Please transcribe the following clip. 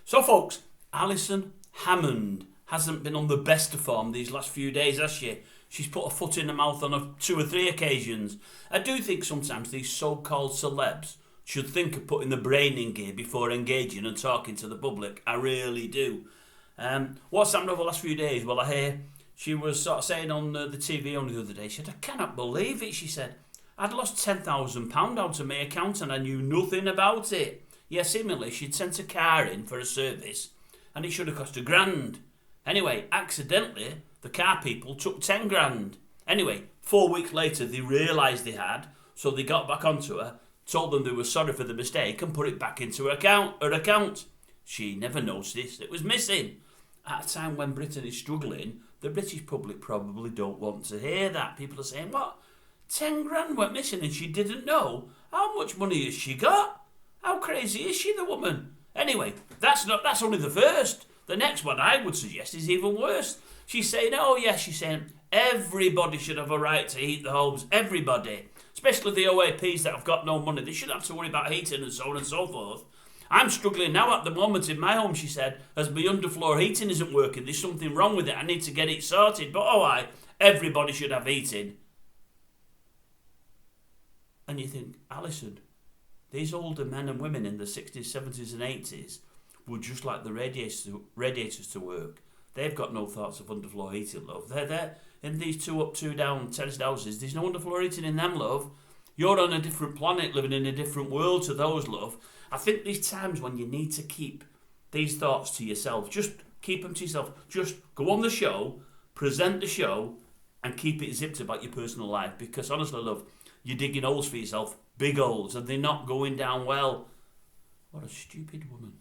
So folks, ALISON HAMMOND hasn't been on the best of form these last few days, has she? She's put her foot in her mouth on two or three occasions. I do think sometimes these so-called celebs should think of putting the brain in gear before engaging and talking to the public. I really do. What's happened over the last few days? Well, I hear she was sort of saying on the TV only the other day, she said, I cannot believe it, she said. I'd lost £10,000 out of my account and I knew nothing about it. Yeah, seemingly she'd sent a car in for a service and it should have cost £1,000. Anyway, accidentally, the car people took 10 grand. Anyway, 4 weeks later they realised they had, so they got back onto her, told them they were sorry for the mistake and put it back into her account. She never noticed it was missing. At a time when Britain is struggling, the British public probably don't want to hear that. People are saying, what? 10 grand went missing and she didn't know? How much money has she got? How crazy is she, the woman? Anyway, that's only the first. The next one I would suggest is even worse. She's saying, oh yes, she's saying everybody should have a right to heat the homes. Everybody. Especially the OAPs that have got no money. They shouldn't have to worry about heating and so on and so forth. I'm struggling now at the moment in my home, she said, as my underfloor heating isn't working. There's something wrong with it. I need to get it sorted. But everybody should have heating. And you think, Alison, these older men and women in the 60s, 70s and 80s would just like the radiators to work. They've got no thoughts of underfloor heating, love. They're in these 2 up, 2 down terraced houses. There's no underfloor heating in them, love. You're on a different planet, living in a different world to those, love. I think there's times when you need to keep these thoughts to yourself. Just keep them to yourself. Just go on the show, present the show, and keep it zipped about your personal life. Because honestly, love, you're digging holes for yourself, big holes, and they're not going down well. What a stupid woman.